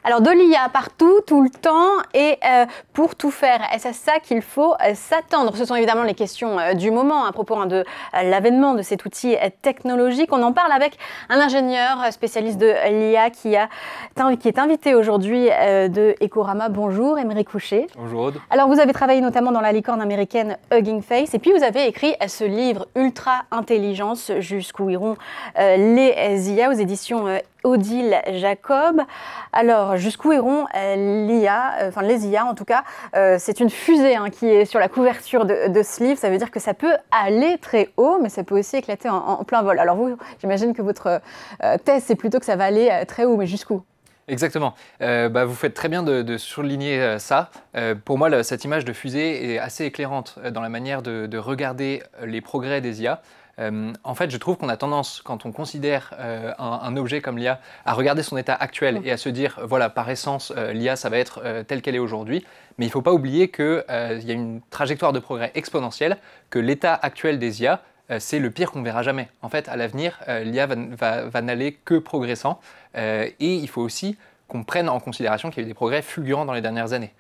Alors de l'IA partout, tout le temps et pour tout faire. Est-ce à ça qu'il faut s'attendre? Ce sont évidemment les questions du moment à propos de l'avènement de cet outil technologique. On en parle avec un ingénieur spécialiste de l'IA qui est invité aujourd'hui de Ecorama. Bonjour, Aymeric Fouché. Bonjour Aude. Alors vous avez travaillé notamment dans la licorne américaine Hugging Face et puis vous avez écrit ce livre Ultra Intelligence, jusqu'où iront les IA aux éditions Odile Jacob. Alors, jusqu'où iront les IA en tout cas. C'est une fusée qui est sur la couverture de ce livre. Ça veut dire que ça peut aller très haut, mais ça peut aussi éclater en plein vol. Alors vous, j'imagine que votre thèse, c'est plutôt que ça va aller très haut, mais jusqu'où? Exactement. Vous faites très bien de souligner ça. Pour moi, cette image de fusée est assez éclairante dans la manière de regarder les progrès des IA. En fait, je trouve qu'on a tendance, quand on considère un objet comme l'IA, à regarder son état actuel et à se dire, voilà, par essence, l'IA, ça va être telle qu'elle est aujourd'hui. Mais il ne faut pas oublier qu'il y a une trajectoire de progrès exponentielle, que l'état actuel des IA, c'est le pire qu'on verra jamais. En fait, à l'avenir, l'IA va n'aller que progressant. Et il faut aussi qu'on prenne en considération qu'il y a eu des progrès fulgurants dans les dernières années.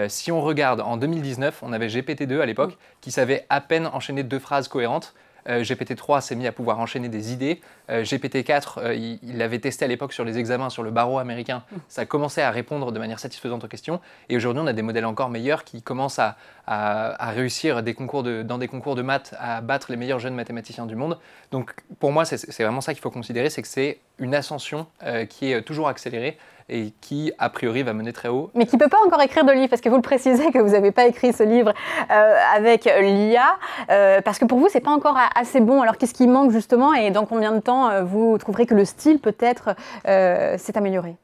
Si on regarde, en 2019, on avait GPT-2 à l'époque, qui savait à peine enchaîner 2 phrases cohérentes. GPT-3 s'est mis à pouvoir enchaîner des idées. GPT-4, il l'avait testé à l'époque sur les examens, sur le barreau américain. Ça commençait à répondre de manière satisfaisante aux questions. Et aujourd'hui, on a des modèles encore meilleurs qui commencent à réussir dans des concours de maths, à battre les meilleurs jeunes mathématiciens du monde. Donc pour moi, c'est vraiment ça qu'il faut considérer, c'est que c'est une ascension qui est toujours accélérée et qui, a priori, va mener très haut. Mais qui ne peut pas encore écrire de livre, parce que vous le précisez que vous n'avez pas écrit ce livre avec l'IA, parce que pour vous, ce n'est pas encore assez bon. Alors qu'est-ce qui manque justement et dans combien de temps vous trouverez que le style peut-être s'est amélioré?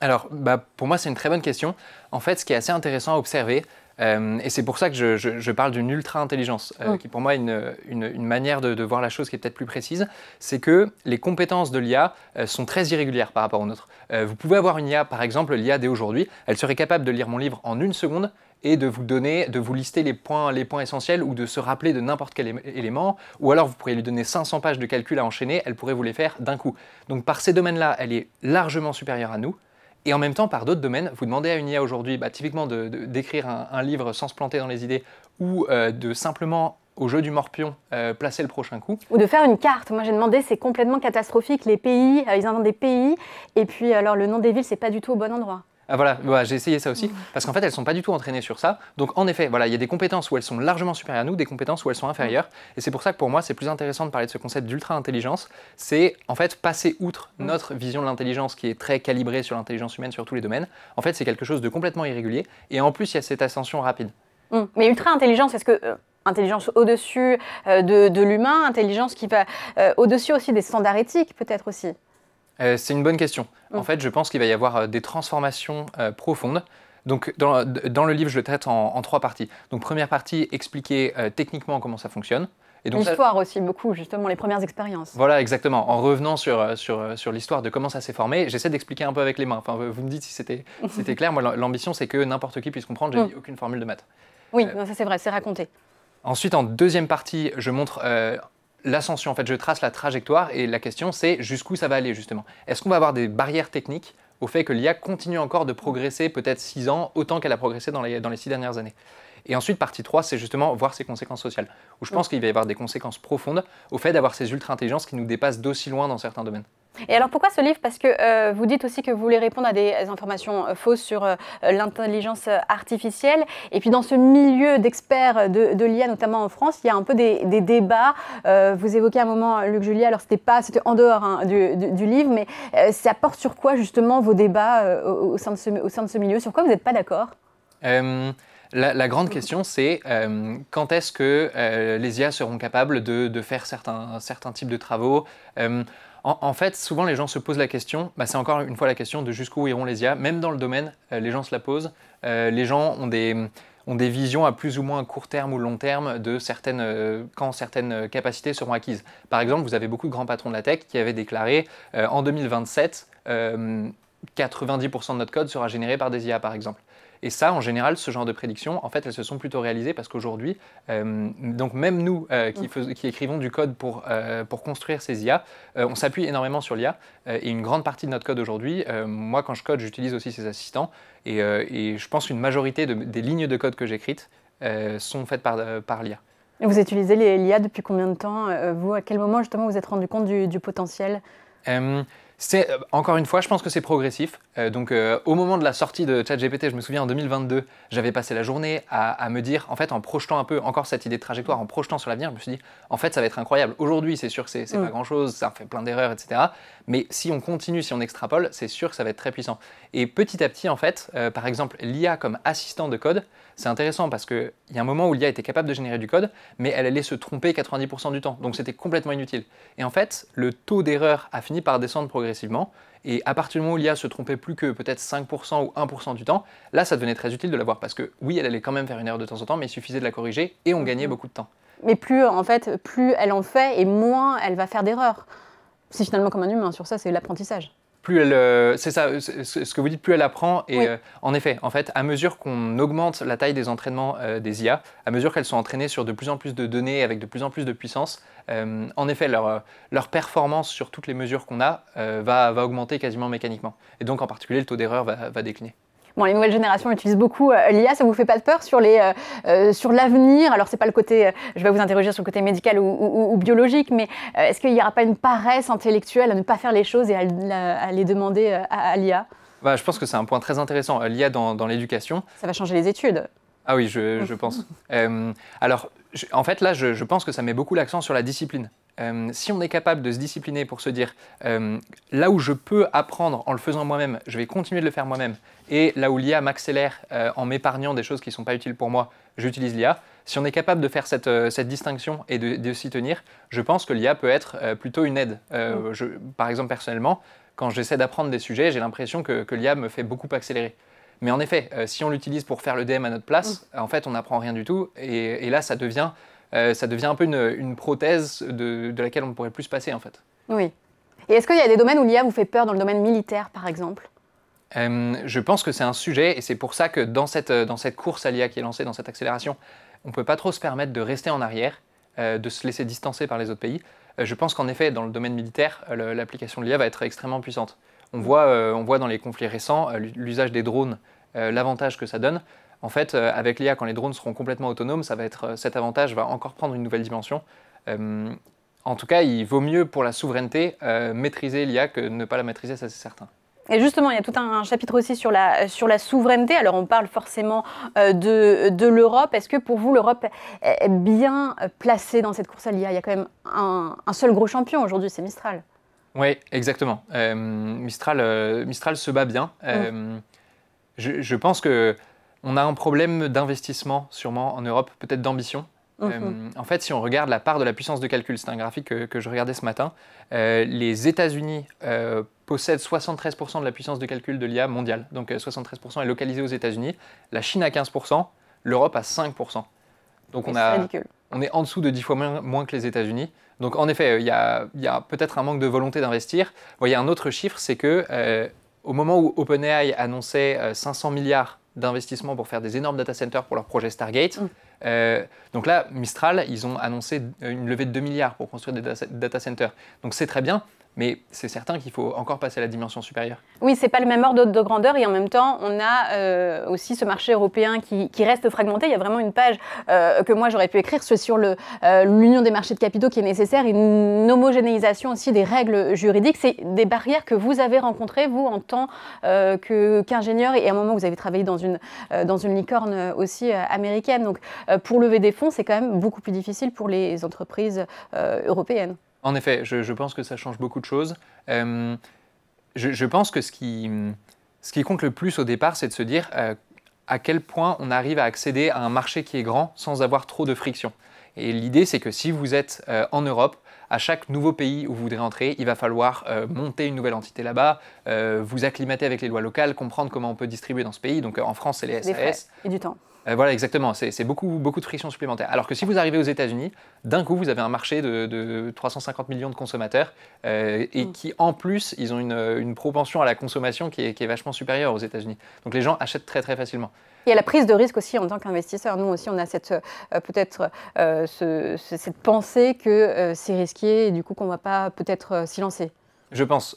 Alors, pour moi, c'est une très bonne question. En fait, ce qui est assez intéressant à observer, et c'est pour ça que je parle d'une ultra-intelligence, qui pour moi est une manière de voir la chose qui est peut-être plus précise, c'est que les compétences de l'IA sont très irrégulières par rapport aux nôtres. Vous pouvez avoir une IA, par exemple l'IA d'aujourd'hui, elle serait capable de lire mon livre en 1 seconde et de vous lister les points essentiels ou de se rappeler de n'importe quel élément, ou alors vous pourriez lui donner 500 pages de calcul à enchaîner, elle pourrait vous les faire d'un coup. Donc par ces domaines-là, elle est largement supérieure à nous. Et en même temps, par d'autres domaines, vous demandez à une IA aujourd'hui, typiquement d'écrire un livre sans se planter dans les idées ou de simplement, au jeu du morpion, placer le prochain coup. Ou de faire une carte. Moi, j'ai demandé, c'est complètement catastrophique. Les pays, ils inventent des pays, et puis alors le nom des villes, c'est pas du tout au bon endroit. Ah voilà, j'ai essayé ça aussi, parce qu'en fait, elles ne sont pas du tout entraînées sur ça. Donc en effet, voilà, il y a des compétences où elles sont largement supérieures à nous, des compétences où elles sont inférieures. Et c'est pour ça que pour moi, c'est plus intéressant de parler de ce concept d'ultra-intelligence. C'est en fait passer outre notre vision de l'intelligence qui est très calibrée sur l'intelligence humaine sur tous les domaines. En fait, c'est quelque chose de complètement irrégulier. Et en plus, il y a cette ascension rapide. Mais ultra-intelligence, est-ce que... intelligence au-dessus de l'humain, intelligence qui va au-dessus aussi des standards éthiques, peut-être aussi? C'est une bonne question. En fait, je pense qu'il va y avoir des transformations profondes. Donc, dans le livre, je le traite en 3 parties. Donc, première partie, expliquer techniquement comment ça fonctionne. L'histoire aussi, beaucoup, justement, les premières expériences. Voilà, exactement. En revenant sur l'histoire de comment ça s'est formé, j'essaie d'expliquer un peu avec les mains. Enfin, vous me dites si c'était clair. Moi, l'ambition, c'est que n'importe qui puisse comprendre. J'ai dit aucune formule de maths. Oui, ça c'est vrai, c'est raconté. Ensuite, en deuxième partie, je montre l'ascension. En fait, je trace la trajectoire et la question, c'est jusqu'où ça va aller, justement. Est-ce qu'on va avoir des barrières techniques au fait que l'IA continue encore de progresser peut-être 6 ans, autant qu'elle a progressé dans les 6 dernières années? Et ensuite, partie 3, c'est justement voir ses conséquences sociales, où je pense qu'il va y avoir des conséquences profondes au fait d'avoir ces ultra-intelligences qui nous dépassent d'aussi loin dans certains domaines. Et alors pourquoi ce livre? Parce que vous dites aussi que vous voulez répondre à des informations fausses sur l'intelligence artificielle. Et puis dans ce milieu d'experts de l'IA, notamment en France, il y a un peu des débats. Vous évoquez un moment Luc Julia, alors c'était en dehors du livre, mais ça porte sur quoi justement vos débats au sein de ce milieu? Sur quoi vous n'êtes pas d'accord? La grande question, c'est quand est-ce que les IA seront capables de faire certains types de travaux? En fait, souvent les gens se posent la question, c'est encore une fois la question de jusqu'où iront les IA. Même dans le domaine, les gens se la posent. Les gens ont des visions à plus ou moins court terme ou long terme de quand certaines capacités seront acquises. Par exemple, vous avez beaucoup de grands patrons de la tech qui avaient déclaré en 2027, 90% de notre code sera généré par des IA, par exemple. Et ça, en général, ce genre de prédictions, en fait, elles se sont plutôt réalisées parce qu'aujourd'hui, donc même nous qui écrivons du code pour construire ces IA, on s'appuie énormément sur l'IA. Et une grande partie de notre code aujourd'hui, moi quand je code, j'utilise aussi ces assistants. Et je pense qu'une majorité des lignes de code que j'écrite sont faites par l'IA. Et vous utilisez l'IA depuis combien de temps vous, à quel moment justement vous vous êtes rendu compte du potentiel? Encore une fois, je pense que c'est progressif. Au moment de la sortie de ChatGPT, je me souviens en 2022, j'avais passé la journée à me dire, en fait, en projetant un peu encore cette idée de trajectoire, en projetant sur l'avenir, je me suis dit, en fait, ça va être incroyable. Aujourd'hui, c'est sûr que c'est pas grand-chose, ça fait plein d'erreurs, etc. Mais si on continue, si on extrapole, c'est sûr que ça va être très puissant. Et petit à petit, en fait, par exemple, l'IA comme assistant de code, c'est intéressant parce qu'il y a un moment où l'IA était capable de générer du code, mais elle allait se tromper 90% du temps. Donc c'était complètement inutile. Et en fait, le taux d'erreur a fini par descendre progressivement. Et à partir du moment où l'IA se trompait plus que peut-être 5% ou 1% du temps, là, ça devenait très utile de l'avoir. Parce que oui, elle allait quand même faire une erreur de temps en temps, mais il suffisait de la corriger et on gagnait beaucoup de temps. Mais plus elle en fait et moins elle va faire d'erreurs. C'est finalement comme un humain, sur ça, c'est l'apprentissage. Plus elle, c'est ça, ce que vous dites, plus elle apprend. Et en effet, à mesure qu'on augmente la taille des entraînements des IA, à mesure qu'elles sont entraînées sur de plus en plus de données avec de plus en plus de puissance, en effet, leur performance sur toutes les mesures qu'on a va augmenter quasiment mécaniquement. Et donc, en particulier, le taux d'erreur va décliner. Bon, les nouvelles générations utilisent beaucoup l'IA, ça vous fait pas peur sur l'avenir? Alors, c'est pas le côté, je vais vous interroger sur le côté médical ou biologique, mais est-ce qu'il n'y aura pas une paresse intellectuelle à ne pas faire les choses et à les demander à l'IA? Je pense que c'est un point très intéressant, l'IA dans l'éducation. Ça va changer les études. Ah oui, je pense. En fait, là, je pense que ça met beaucoup l'accent sur la discipline. Si on est capable de se discipliner pour se dire là où je peux apprendre en le faisant moi-même, je vais continuer de le faire moi-même, et là où l'IA m'accélère en m'épargnant des choses qui ne sont pas utiles pour moi, j'utilise l'IA. Si on est capable de faire cette distinction et de s'y tenir, je pense que l'IA peut être plutôt une aide. Par exemple, personnellement, quand j'essaie d'apprendre des sujets, j'ai l'impression que l'IA me fait beaucoup accélérer. Mais en effet, si on l'utilise pour faire le DM à notre place, en fait, on n'apprend rien du tout, et là, ça devient un peu une prothèse de laquelle on ne pourrait plus se passer, en fait. Oui. Et est-ce qu'il y a des domaines où l'IA vous fait peur, dans le domaine militaire, par exemple? Je pense que c'est un sujet, et c'est pour ça que dans cette course à l'IA qui est lancée, dans cette accélération, on ne peut pas trop se permettre de rester en arrière, de se laisser distancer par les autres pays. Je pense qu'en effet, dans le domaine militaire, l'application de l'IA va être extrêmement puissante. On voit dans les conflits récents l'usage des drones, l'avantage que ça donne. En fait, avec l'IA, quand les drones seront complètement autonomes, cet avantage va encore prendre une nouvelle dimension. En tout cas, il vaut mieux pour la souveraineté maîtriser l'IA que ne pas la maîtriser, ça c'est certain. Et justement, il y a tout un chapitre aussi sur la souveraineté. Alors, on parle forcément de l'Europe. Est-ce que pour vous, l'Europe est bien placée dans cette course à l'IA? Il y a quand même un seul gros champion aujourd'hui, c'est Mistral. Oui, exactement. Mistral se bat bien. Je pense qu'on a un problème d'investissement, sûrement, en Europe, peut-être d'ambition. En fait, si on regarde la part de la puissance de calcul, c'est un graphique que je regardais ce matin, les États-Unis possèdent 73% de la puissance de calcul de l'IA mondiale. Donc 73% est localisé aux États-Unis. La Chine à 15%, l'Europe à 5%. Donc on est en dessous de 10 fois moins que les États-Unis. Donc en effet, il y a peut-être un manque de volonté d'investir. Il y a un autre chiffre, c'est que au moment où OpenAI annonçait 500 milliards d'investissements pour faire des énormes data centers pour leur projet Stargate, donc là, Mistral, ils ont annoncé une levée de 2 milliards pour construire des data centers. Donc c'est très bien, mais c'est certain qu'il faut encore passer à la dimension supérieure. Oui, c'est pas le même ordre de grandeur, et en même temps, on a aussi ce marché européen qui reste fragmenté. Il y a vraiment une page que moi j'aurais pu écrire sur l'union des marchés de capitaux qui est nécessaire, une homogénéisation aussi des règles juridiques. C'est des barrières que vous avez rencontrées, vous, en tant qu'ingénieur, et à un moment vous avez travaillé dans une licorne aussi américaine. Donc pour lever des fonds, c'est quand même beaucoup plus difficile pour les entreprises européennes. En effet, je pense que ça change beaucoup de choses. Je pense que ce qui compte le plus au départ, c'est de se dire à quel point on arrive à accéder à un marché qui est grand sans avoir trop de friction. Et l'idée, c'est que si vous êtes en Europe, à chaque nouveau pays où vous voudrez entrer, il va falloir monter une nouvelle entité là-bas, vous acclimater avec les lois locales, comprendre comment on peut distribuer dans ce pays. Donc en France, c'est les SAS. Et du temps. Voilà, exactement. C'est beaucoup de friction supplémentaire. Alors que si vous arrivez aux États-Unis, d'un coup, vous avez un marché de 350 millions de consommateurs et qui, en plus, ils ont une propension à la consommation qui est vachement supérieure aux États-Unis. Donc les gens achètent très très facilement. Il y a la prise de risque aussi en tant qu'investisseur. Nous aussi, on a peut-être cette pensée que c'est risqué et du coup qu'on ne va pas peut-être s'y lancer. Je pense.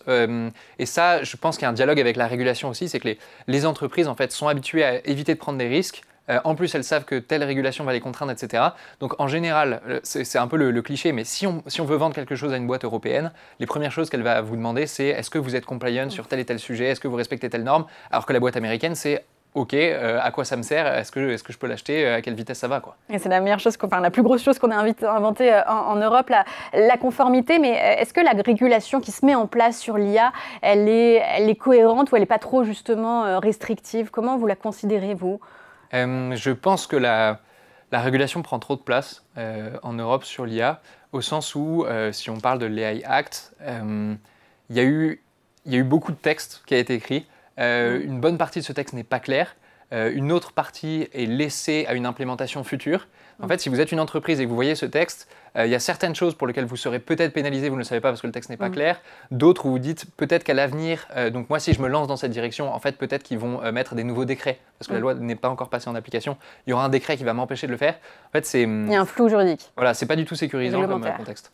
Et ça, je pense qu'il y a un dialogue avec la régulation aussi, c'est que les entreprises en fait, sont habituées à éviter de prendre des risques. En plus, elles savent que telle régulation va les contraindre, etc. Donc en général, c'est un peu le cliché, mais si on veut vendre quelque chose à une boîte européenne, les premières choses qu'elle va vous demander, c'est est-ce que vous êtes compliant sur tel et tel sujet, est-ce que vous respectez telle norme, alors que la boîte américaine, c'est OK, à quoi ça me sert, est-ce que je peux l'acheter, à quelle vitesse ça va, quoi. Et c'est la meilleure chose, la plus grosse chose qu'on a inventée en Europe, la conformité. Mais est-ce que la régulation qui se met en place sur l'IA, elle est cohérente ou elle n'est pas trop justement restrictive? Comment vous la considérez, vous? Je pense que la régulation prend trop de place en Europe sur l'IA, au sens où, si on parle de l'AI Act, il y a eu beaucoup de textes qui a été écrit. Une bonne partie de ce texte n'est pas claire. Une autre partie est laissée à une implémentation future. En fait, si vous êtes une entreprise et que vous voyez ce texte, il y a certaines choses pour lesquelles vous serez peut-être pénalisé, vous ne le savez pas parce que le texte n'est pas clair. D'autres où vous dites peut-être qu'à l'avenir, donc moi si je me lance dans cette direction, en fait peut-être qu'ils vont mettre des nouveaux décrets parce que la loi n'est pas encore passée en application. Il y aura un décret qui va m'empêcher de le faire. En fait, il y a un flou juridique. Voilà, c'est pas du tout sécurisant comme contexte.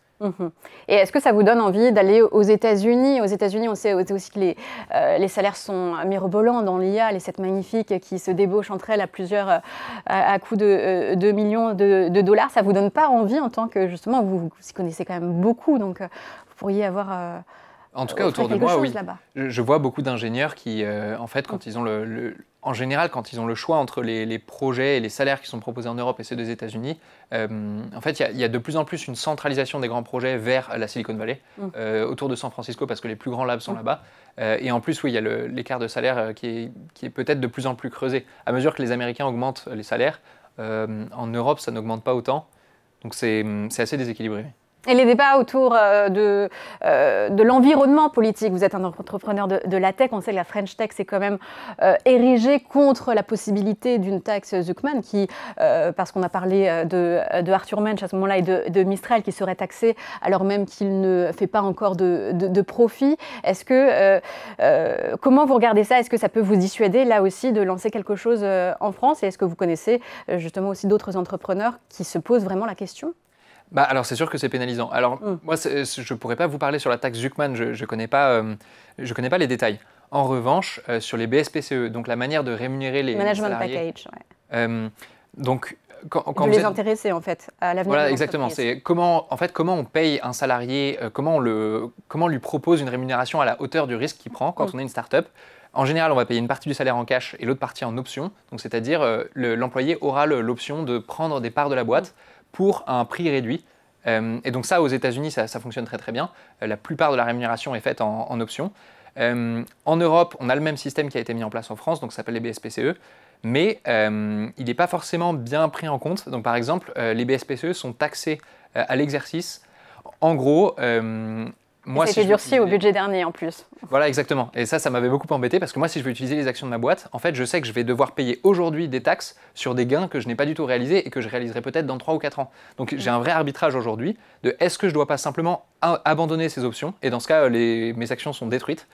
Et est-ce que ça vous donne envie d'aller aux États-Unis? Aux États-Unis, on sait aussi que les salaires sont mirobolants dans l'IA, les 7 magnifiques qui se débauchent entre elles à coût de 2 millions de dollars. Ça vous donne pas envie en tant que, justement, vous y connaissez quand même beaucoup, donc vous pourriez avoir... En tout cas, autour de moi, oui. Là-bas. Je vois beaucoup d'ingénieurs qui, en fait, quand ils ont en général, quand ils ont le choix entre les projets et les salaires qui sont proposés en Europe et ceux des États-Unis, en fait, il y a de plus en plus une centralisation des grands projets vers la Silicon Valley, autour de San Francisco, parce que les plus grands labs sont là-bas. Et en plus, oui, il y a l'écart de salaire qui est peut-être de plus en plus creusé. À mesure que les Américains augmentent les salaires, en Europe, ça n'augmente pas autant. Donc c'est assez déséquilibré. Et les débats autour de l'environnement politique. Vous êtes un entrepreneur de la tech. On sait que la French Tech s'est quand même érigée contre la possibilité d'une taxe Zuckman, parce qu'on a parlé de Arthur Mensch à ce moment-là et de Mistral qui serait taxé alors même qu'il ne fait pas encore de profit. Est-ce que, comment vous regardez ça? Est-ce que ça peut vous dissuader là aussi de lancer quelque chose en France? Et est-ce que vous connaissez justement aussi d'autres entrepreneurs qui se posent vraiment la question? Alors c'est sûr que c'est pénalisant. Alors moi, je ne pourrais pas vous parler sur la taxe Zuckman, je connais pas les détails. En revanche, sur les BSPCE, donc la manière de rémunérer les Management salariés, package, ouais. Donc quand de les intéresser en fait à l'avenir. Voilà, exactement. C'est comment on paye un salarié, comment on lui propose une rémunération à la hauteur du risque qu'il prend quand on est une start-up. En général, on va payer une partie du salaire en cash et l'autre partie en option. Donc c'est-à-dire l'employé aura l'option de prendre des parts de la boîte pour un prix réduit. Et donc ça, aux États-Unis, ça fonctionne très très bien. La plupart de la rémunération est faite en option. En Europe, on a le même système qui a été mis en place en France, donc ça s'appelle les BSPCE, mais il n'est pas forcément bien pris en compte. Donc par exemple, les BSPCE sont taxés à l'exercice. En gros, moi, ça a été durci au budget dernier en plus. Voilà, exactement. Et ça m'avait beaucoup embêté parce que moi, si je veux utiliser les actions de ma boîte, en fait, je sais que je vais devoir payer aujourd'hui des taxes sur des gains que je n'ai pas du tout réalisés et que je réaliserai peut-être dans 3 ou 4 ans. Donc j'ai un vrai arbitrage aujourd'hui de est-ce que je ne dois pas simplement abandonner ces options, et dans ce cas, mes actions sont détruites,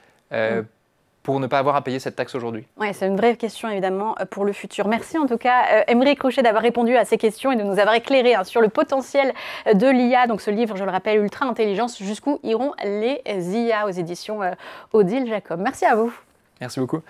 pour ne pas avoir à payer cette taxe aujourd'hui? Oui, c'est une vraie question évidemment pour le futur. Merci en tout cas Aymeric Rouchet d'avoir répondu à ces questions et de nous avoir éclairé sur le potentiel de l'IA. Donc ce livre, je le rappelle, Ultra Intelligence, jusqu'où iront les IA, aux éditions Odile Jacob. Merci à vous. Merci beaucoup.